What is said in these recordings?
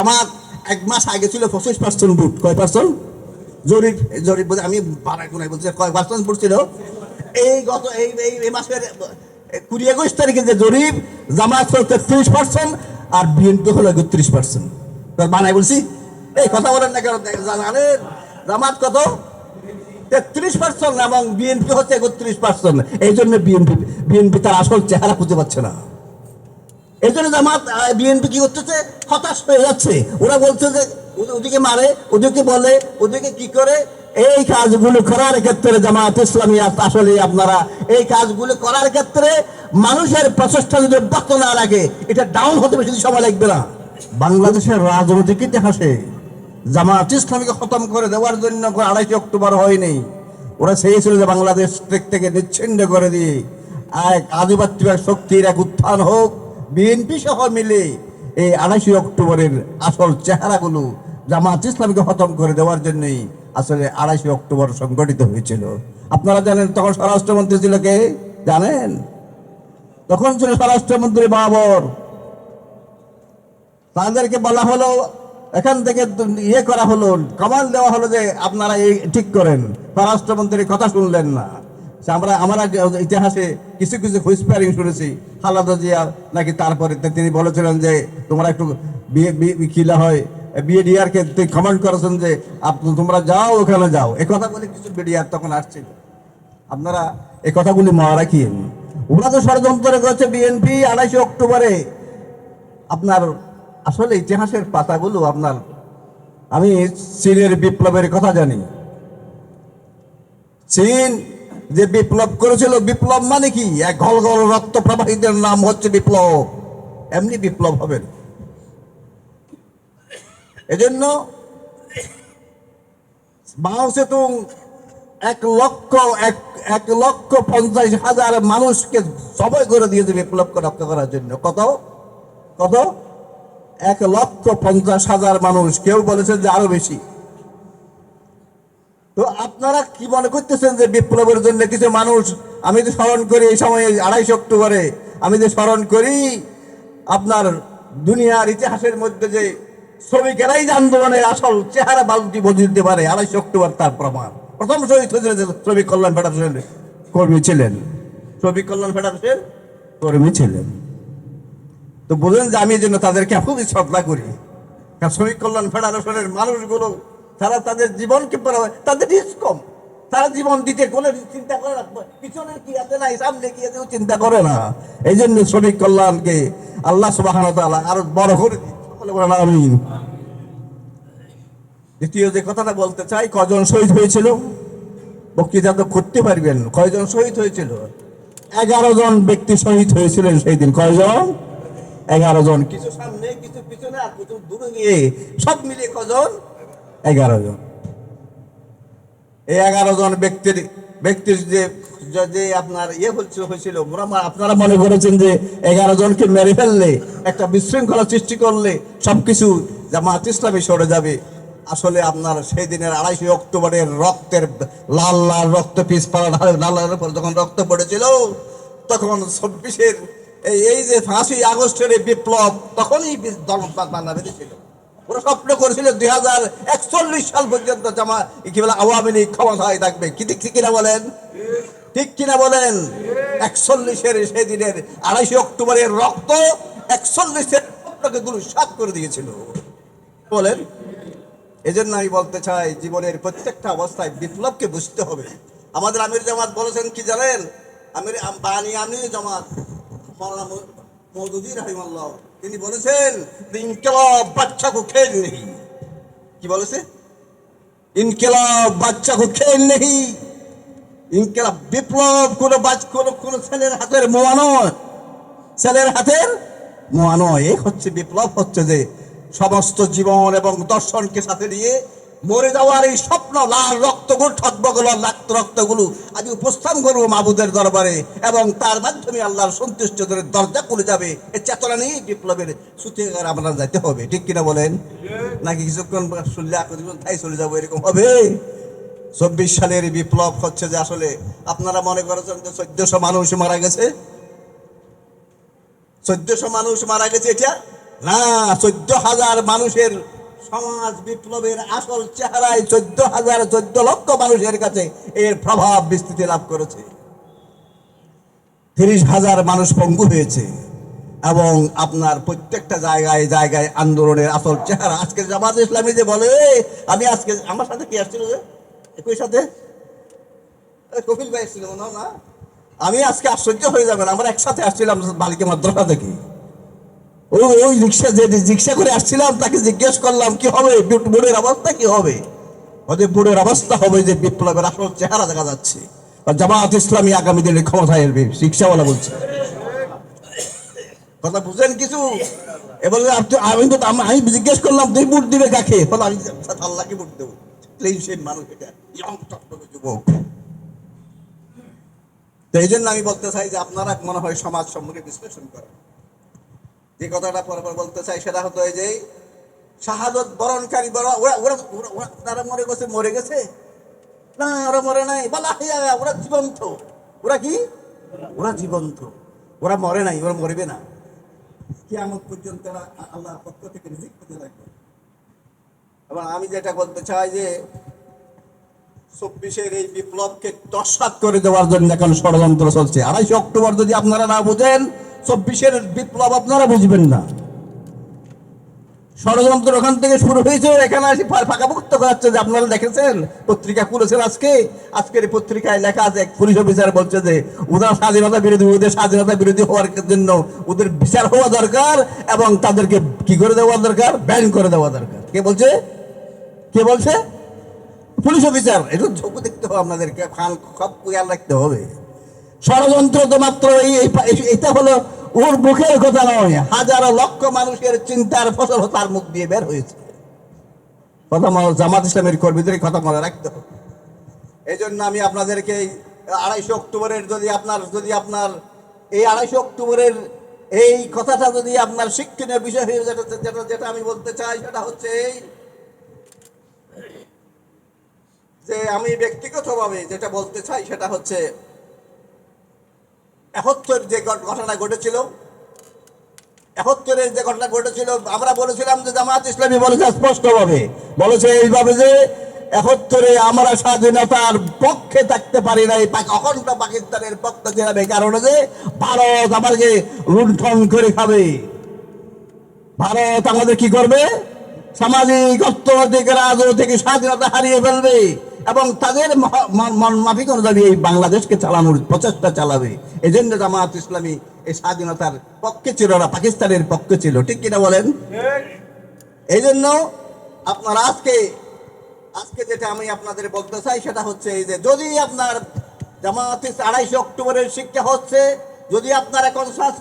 জামাত 1 মাস আগে ছিল 25% ভোট। কয় পার্সেন্ট? জরিপ জরিপ বলে আমি বাড়াই কোনায় বলছি, কয় পার্সেন্ট ভোট ছিল? এই গত এই মাসের 20-21 তারিখে যে জরিপ, জামাত হলো 33% আর বিএনপি হলো 31%। বানাই বলছি, এই কথা বলেন না কেন? জানেন জামাত কত? 33% এবং বিএনপি হচ্ছে 31%। এই জন্য বিএনপি তার আসল চেহারা খুঁজে পাচ্ছে না। এই জন্য জামাত বিএনপি কি করতেছে? হতাশ হয়ে যাচ্ছে। ওরা বলছে যে ওদিকে মারে, ওদিকে বলে, ওদিকে কি করে। এই কাজগুলো করার ক্ষেত্রে জামাত ইসলামী আসলে আপনারা এই কাজগুলো করার ক্ষেত্রে মানুষের প্রচেষ্টা যদি অব্যাহত না রাখে, এটা ডাউন হতে বেশি সময় লাগবে না। বাংলাদেশের রাজনৈতিক ইতিহাসে জামাত ইসলামীকে খতম করে দেওয়ার জন্য 2 অক্টোবর হয়নি। ওরা চেয়েছিল যে বাংলাদেশ থেকে নিচ্ছিন্ন করে দিয়ে এক আধিপত্য শক্তির এক উত্থান হোক। বিএনপি সহ মিলে এই 28 অক্টোবরের আসল চেহারাগুলো জামাত ইসলামীকে খতম করে দেওয়ার জন্যই আসলে 28 অক্টোবর সংগঠিত হয়েছিল। আপনারা জানেন তখন স্বরাষ্ট্রমন্ত্রী ছিল কে? জানেন? তখন ছিল স্বরাষ্ট্রমন্ত্রী বাবর। তাদেরকে বলা হলো, এখান থেকে ইয়ে করা হলো, কমান্ড দেওয়া হলো যে আপনারা এই ঠিক করেন। স্বরাষ্ট্রমন্ত্রীর কথা শুনলেন না। আমরা ইতিহাসে কিছু কিছু হুইসপারিং শুনেছি, খালেদা জিয়া নাকি তারপরে তিনি বলেছিলেন যে তোমরা একটু কিলা হয় বিএডিআরকে কমান্ড করেছেন যে তোমরা যাও, ওখানে যাও। এই কথা বলে কিছু বিডিআর তখন আসছিল। আপনারা এই কথাগুলি মনে রাখিয়েন। ওরা তো ষড়যন্ত্র করেছে বিএনপি 28 অক্টোবরে। আপনার আসলে ইতিহাসের পাতাগুলো আপনার, আমি চীনের বিপ্লবের কথা জানি। চীন যে বিপ্লব করেছিল, বিপ্লব মানে কি? এক ঘল ঘল রক্ত প্রবাহীদের নাম হচ্ছে বিপ্লব। এমনি বিপ্লব হবে না। এজন্য মাও সেতুং 1,50,000 মানুষকে সবাই করে দিয়েছে বিপ্লবকে রক্ষা করার জন্য। কত কত? 1,50,000 মানুষ। কেউ বলেছে যে আরো বেশি। তো আপনারা কি মনে করতেছেন যে বিপ্লবের জন্য কিছু মানুষ? আমি তো স্মরণ করি এই সময় 28 অক্টোবরে, আমি যে স্মরণ করি আপনার দুনিয়ার ইতিহাসের মধ্যে যে শ্রমিকেরাই আন্দোলনের আসল চেহারা বালতি বদলে দিতে পারে, 28 অক্টোবর তার প্রমাণ। প্রথম শহীদ হয়েছিলেন যে শ্রমিক কল্যাণ ফেডারেশনের কর্মী ছিলেন, শ্রমিক কল্যাণ ফেডারেশনের কর্মী ছিলেন। তো বললেন যে আমি এই জন্য তাদেরকে খুবই শ্রদ্ধা করি। কারণ শ্রমিক কল্যাণ ফেডারেশনের মানুষগুলো তারা তাদের জীবনকে, তাদের রিস্ক কম, তারা জীবন দিতে কোনো চিন্তা করে না, পিছনে কি আছে না সামনে কি আছে চিন্তা করে না। এই জন্য শ্রমিক কল্যাণকে আল্লাহ সুবহানাহু ওয়া তাআলা আরো বড় করে দিয়েছেন। আমিন। দ্বিতীয় যে কথাটা বলতে চাই, কজন শহীদ হয়েছিল বক্তৃতা তো করতে পারবেন। কয়জন শহীদ হয়েছিল? 11 জন ব্যক্তি শহীদ হয়েছিলেন সেই দিন। কয়জন? 11 জন। কিছু সামনে, কিছু পিছনে, আর কিছু দূরে গিয়ে, সব মিলিয়ে কজন? 11 জন। এই 11 জন ব্যক্তির যে আপনার ইয়ে হয়েছিল, আপনারা মনে করেছেন যে 11 জনকে মেরে ফেললে, একটা বিশৃঙ্খলা সৃষ্টি করলে সবকিছু জামাত ইসলামী সরে যাবে। আসলে আপনার সেই দিনের 28 অক্টোবরের রক্তের লাল লাল রক্ত পিছপাড়া লাল উপর যখন রক্ত পড়েছিল, তখন 26-এর এই যে 5ই আগস্টের বিপ্লব, তখনই বাংলা বেঁধেছিল। ওরা স্বপ্ন করেছিল 2041 সাল পর্যন্ত কি বলে আওয়ামী লীগ ক্ষমতায় থাকবে। কি ঠিক কিনা বলেন? ঠিক কিনা বলেন? 41-এর সেই দিনের 28 অক্টোবরের রক্ত 41-এর স্বপ্নকে ধূলিসাৎ করে দিয়েছিল। বলেন। এজন্য আমি বলতে চাই, জীবনের প্রত্যেকটা অবস্থায় বিপ্লবকে বুঝতে হবে। আমাদের আমির জামাত বলেছেন কি জানেন? আমির জামাত মাওলানা মওদুদী রাহিমাহুল্লাহ, তিনি বলেছেন ইনকিলাব বাচ্চা কো খেল নেই। কি বলেছে? ইনকিলাব বাচ্চা কো খেল নেই। ইনকিলাব, বিপ্লব কোন ছেলের হাতের মোয়া নয়, ছেলের হাতের মোয়া নয়। এই হচ্ছে বিপ্লব, হচ্ছে যে সমস্ত জীবন এবং দর্শনকে সাথে নিয়ে মরে যাওয়ার এই স্বপ্ন, লাল রক্তগুলো, ঠকবগুলো, রক্তগুলো আজ উপস্থান করবো মাবুদের দরবারে, এবং তার মাধ্যমে আল্লাহর সন্তুষ্ট দরজা খুলে যাবে। এই চেতনা নিয়ে বিপ্লবের সুতে আমরা যাইতে হবে। ঠিক কিনা বলেন? নাকি কিছুক্ষণ শুনলে তাই চলে যাবো, এরকম হবে? 24 সালের বিপ্লব হচ্ছে যে আসলে আপনারা মনে করেছেন যে 1400 মানুষ মারা গেছে, 1400 মানুষ মারা গেছে, এটা না, 14,000 মানুষের সমাজ বিপ্লবের আসল চেহারায় 14 লক্ষ মানুষের কাছে এর প্রভাব বিস্তৃতি লাভ করেছে। 30,000 মানুষ পঙ্গু হয়েছে এবং আপনার প্রত্যেকটা জায়গায় জায়গায় আন্দোলনের আসল চেহারা আজকে জামাত ইসলামী যে বলে, আমি আজকে আমার সাথে কি আসছিল যে একই সাথে কপিল ভাই এসেছিল না, আমি আজকে আশ্চর্য হয়ে যাবেন, আমরা একসাথে আসছিলাম বালিকা মাদ্রাসা থেকে। ওই রিক্সা করে আসছিলাম, তাকে জিজ্ঞেস করলাম কি হবে, বোর্ডের অবস্থা কি হবে? ওদের বোর্ডের অবস্থা হবে যে বিপ্লবের আসল চেহারা দেখা যাচ্ছে, জামাত ইসলামী আগামী দিনে ক্ষমতায় এলবে। রিক্সাওয়ালা বলছে, কথা বুঝেন কিছু? এবার আমি জিজ্ঞেস করলাম তুই ভোট দিবে কাকে? বলে আমি আল্লাহকে ভোট দেবো। সেই মানুষ এটা যুবক। তো এই জন্য আমি বলতে চাই যে আপনারা মনে হয় সমাজ সম্পর্কে বিশ্লেষণ করেন। যে কথাটা পর বলতে চাই সেটা হতো এই যে শাহাদত বরণকারী ওরা মরে গেছে না, ওরা মরে নাই, বলা ওরা জীবন্ত। ওরা কি? ওরা জীবন্ত, ওরা মরে নাই, ওরা মরবে না। কিয়ামত পর্যন্ত আল্লাহর পক্ষ থেকে রিজিক পেতে লাগবে। এবং আমি যেটা বলতে চাই যে 24-এর এই বিপ্লবকে দশাত করে দেওয়ার জন্য এখন ষড়যন্ত্র চলছে। 28 অক্টোবর যদি আপনারা না বুঝেন, 24-এর বিপ্লব আপনারা বুঝবেন না। ষড়যন্ত্র ওখান থেকে শুরু হয়েছে, এখানে এসে ফাঁকাভুক্ত করাচ্ছে। যে আপনারা দেখেছেন, পত্রিকা খুলেছেন আজকের পত্রিকায় লেখা আছে, এক পুলিশ অফিসার বলছে যে ওদের স্বাধীনতা বিরোধী হওয়ার জন্য ওদের বিচার হওয়া দরকার এবং তাদেরকে কি করে দেওয়া দরকার, ব্যান করে দেওয়া দরকার। কে বলছে? Police officer. একটু ঝোঁকু দেখতে হবে আপনাদেরকে, সব খেয়াল রাখতে হবে। ষড়যন্ত্র তো মাত্র এটা হলো ওর মুখের কথা নয়, হাজারো লক্ষ মানুষের চিন্তার ফসল তার মুখ দিয়ে বের হয়েছে। কথা জামাত ইসলামের কর্মীদের কথা মনে রাখতে হবে। এই জন্য আমি আপনাদেরকে 28 অক্টোবরের যদি আপনার এই 28 অক্টোবরের এই কথাটা যদি আপনার শিক্ষণীয় বিষয় হয়ে যেটা আমি বলতে চাই সেটা হচ্ছে এই যে আমি ব্যক্তিগতভাবে যেটা বলতে চাই সেটা হচ্ছে 71 যে ঘটনা ঘটেছিল, 71-এর যে ঘটনা ঘটেছিল, আমরা বলেছিলাম যে জামাত ইসলামী বলেছে স্পষ্টভাবে, বলেছে এইভাবে যে 71-এ আমরা স্বাধীনতার পক্ষে থাকতে পারি নাই, অখণ্ড পাকিস্তানের পক্ষে ছিলাম এই কারণে যে ভারত আমাদেরকে লুণ্ঠন করে খাবে। ভারত আমাদের কি করবে? সামাজিক, অর্থনৈতিক, রাজনৈতিক স্বাধীনতা হারিয়ে ফেলবে এবং তাদের মাফিক অনুযায়ী এই বাংলাদেশকে চালানোর প্রচেষ্টা চালাবে। এই জন্য জামাত ইসলামী এই স্বাধীনতার পক্ষে ছিল না, পাকিস্তানের পক্ষে ছিল। ঠিক কিনা বলেন? এই জন্য আপনার আজকে যেটা আমি আপনাদের বলতে চাই সেটা হচ্ছে এই যে যদি আপনার জামাত 28 অক্টোবরের শিক্ষা হচ্ছে, যদি আপনারা কনসাস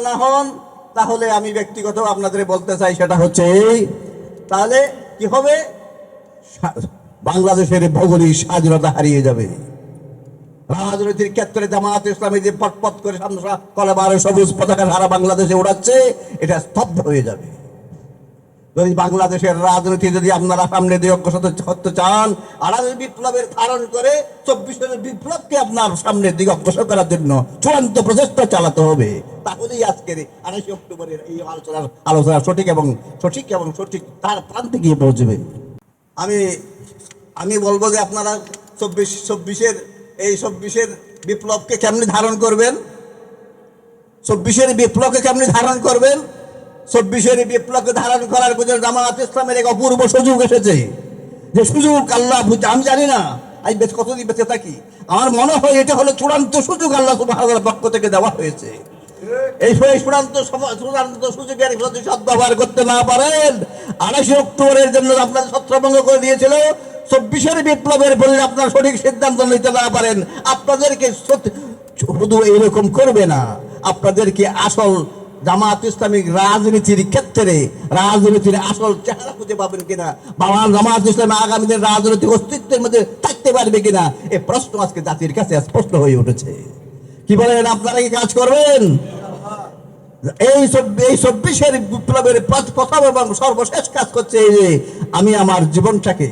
না হন তাহলে আমি ব্যক্তিগত আপনাদের বলতে চাই সেটা হচ্ছে এই, তাহলে কি হবে? বাংলাদেশের ভৌগোলিক স্বাধীনতা হারিয়ে যাবে। রাজনীতির ক্ষেত্রে জামাত ইসলামী যে পটপট করে কলেবারে সবুজ পতাকা সারা বাংলাদেশে উড়াচ্ছে, এটা স্তব্ধ হয়ে যাবে। যদি বাংলাদেশের রাজনীতি যদি আপনারা সামনে দিয়ে অগ্রসর করতে চান, 28 বিপ্লবের ধারণ করে 24-এর বিপ্লবকে আপনার সামনে দিকে অগ্রসর করার জন্য চূড়ান্ত প্রচেষ্টা চালাতে হবে। তাহলেই আজকের 28 অক্টোবরের এই আলোচনা সঠিক এবং তার প্রান্তে গিয়ে পৌঁছবে। আমি বলবো যে আপনারা 24-এর বিপ্লবকে কেমনি ধারণ করবেন, 24-এর বিপ্লবকে কেমনি ধারণ করবেন। 24-এর বিপ্লবকে ধারণ করার জন্য জামাত ইসলামের এক অপূর্ব সুযোগ এসেছে। যে সুযোগ আল্লাহ আমি জানি না আমি কতদিন বেঁচে থাকি, আমার মনে হয় এটা হলো চূড়ান্ত সুযোগ আল্লাহ সুবহানাহু ওয়া তাআলার পক্ষ থেকে দেওয়া হয়েছে। এই চূড়ান্ত সুযোগের যদি সদ্ব্যবহার করতে না পারেন, 28 অক্টোবরের জন্য আপনাদের ছত্রভঙ্গ করে দিয়েছিল। 24-এর বিপ্লবের বলে আপনার সঠিক সিদ্ধান্ত নিতে না পারেন, আপনাদেরকে শুধু এরকম করবে না, আপনাদেরকে আসল জামাত ইসলামিক রাজনীতির ক্ষেত্রে রাজনীতির আসল চেহারা খুঁজে পাবেন কিনা, বাবা জামাত ইসলামী আগামী দিনের রাজনৈতিক অস্তিত্বের মধ্যে থাকতে পারবে কিনা, এই প্রশ্ন আজকে জাতির কাছে স্পষ্ট হয়ে উঠেছে। কি বলেন, আপনারা কি কাজ করবেন? এই 24-এর বিপ্লবের প্রথম এবং সর্বশেষ কাজ করছে এই যে আমি আমার জীবনটাকে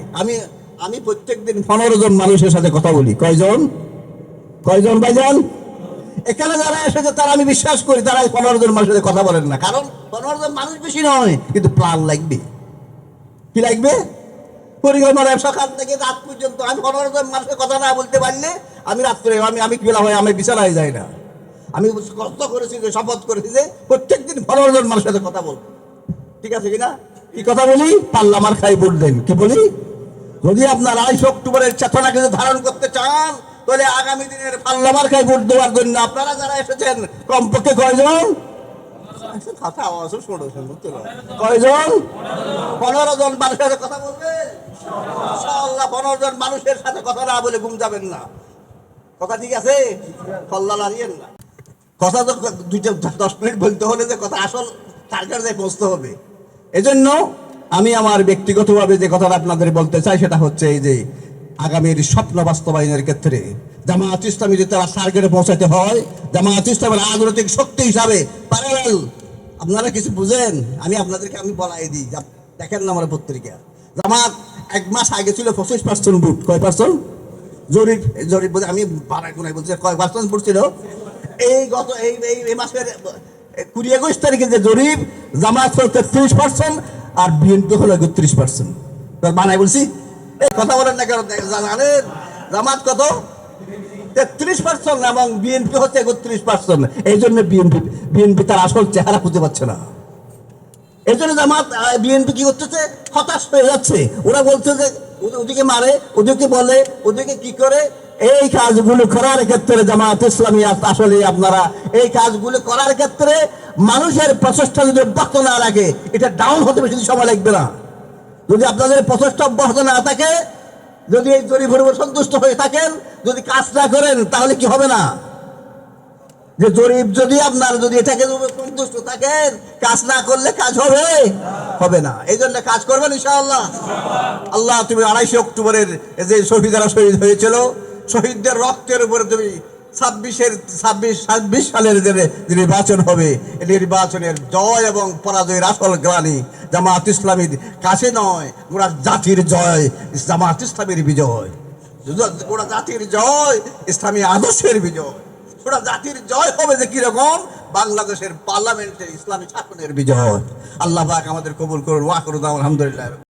আমি প্রত্যেকদিন 15 জন মানুষের সাথে কথা বলি। কয়জন ভাইজান? এখানে যারা এসেছে তারা আমি বিশ্বাস করি তারা 15 জন মানুষের সাথে কথা বলেন না, কারণ 15 জন মানুষ বেশি নয়, কিন্তু প্ল্যান লাগবে। কি লাগবে? পরিকল্পনা সকাল থেকে রাত পর্যন্ত আমি 15 জন মানুষের কথা না বলতে পারলে আমি রাত্রে আমি বেলা হয় আমি বিছানায় যাই না। আমি কষ্ট করেছি যে শপথ করেছি যে প্রত্যেকদিন 15 জন মানুষের সাথে কথা বলবো। ঠিক আছে কিনা? কি কথা বলি? পাল্লা মার খাই ভোট দেন। কি বলি? যদি আপনার 22 অক্টোবরের চেতনাকে ধারণ করতে চান, তাহলে আগামী দিনের পাল্লা মার খাই ভোট দেওয়ার জন্য আপনারা যারা এসেছেন কমপক্ষে কয়জন? কথা আওয়াজ শুনেছেন, কয়জন? 15 জন মানুষের সাথে কথা বলবেন ইনশাআল্লাহ। 15 জন মানুষের সাথে কথা না বলে ঘুম যাবেন না। কথা ঠিক আছে? পাল্লা লাড়িয়েন না। কথা তো 10 মিনিট বলতে হলে যে কথা আসল টার্গেট যায় পৌঁছতে হবে। এজন্য আমি আমার ব্যক্তিগতভাবে যে কথাটা আপনাদের বলতে চাই সেটা হচ্ছে এই যে আগামীর স্বপ্ন বাস্তবায়নের ক্ষেত্রে জামায়াত ইসলামী যদি তারা টার্গেটে পৌঁছাতে হয়, জামায়াত ইসলামের রাজনৈতিক শক্তি হিসাবে প্যারালাল, আপনারা কিছু বুঝেন, আমি বলাই দিই, দেখেন না আমার পত্রিকা, জামাত 1 মাস আগে ছিল 25% ভোট। কয় পার্সেন্ট? জরিপ বলে আমি বাড়াই গুনাই বলছি, কয় পার্সেন্ট ভোট ছিল? এই মাসের 20-21 তারিখে যে জরিপ, জামাত হল 33% আর বিএনপি হলো 31%। বানাই বলছি, এই কথা বলেন না কেন? জানেন জামাত কত? 33% এবং বিএনপি হচ্ছে 31%। এই জন্য বিএনপি তার আসল চেহারা খুঁজে পাচ্ছে না। এই জন্য জামাত বিএনপি কি করতেছে? হতাশ হয়ে যাচ্ছে। ওরা বলছে যে ওদিকে মারে, ওদিকে বলে, ওদিকে কি করে। এই কাজগুলো করার ক্ষেত্রে জামাত ইসলামী আসলে আপনারা এই কাজগুলো করার ক্ষেত্রে মানুষের প্রচেষ্টা যদি অব্যাহত না রাখে, এটা ডাউন হতে বেশি সময় লাগবে না। যদি আপনাদের প্রচেষ্টা অব্যাহত না থাকে, যদি এই জরিপের উপর সন্তুষ্ট হয়ে থাকেন, যদি কাজ না করেন, তাহলে কি হবে না? যে জরিপ যদি আপনার যদি এটাকে সন্তুষ্ট থাকেন, কাজ না করলে কাজ হবে না। এই জন্য কাজ করবেন ইনশাআল্লাহ। আল্লাহ, তুমি 28 অক্টোবরের যে শহীদরা শহীদ হয়েছিল, শহীদদের রক্তের উপরে তুমি 26 সালের যে নির্বাচন হবে, এই নির্বাচনের জয় এবং পরাজয়ের আসল গ্লানি জামাত ইসলামীর কাছে নয়, গোটা জাতির জয়, জামাত ইসলামীর বিজয়। গোটা জাতির জয়, ইসলামী আদর্শের বিজয়। গোটা জাতির জয় হবে যে কিরকম? বাংলাদেশের পার্লামেন্টে ইসলামী শাসনের বিজয়। আল্লাহ পাক আমাদের কবুল করুন। ওয়া করুন, আলহামদুলিল্লাহ।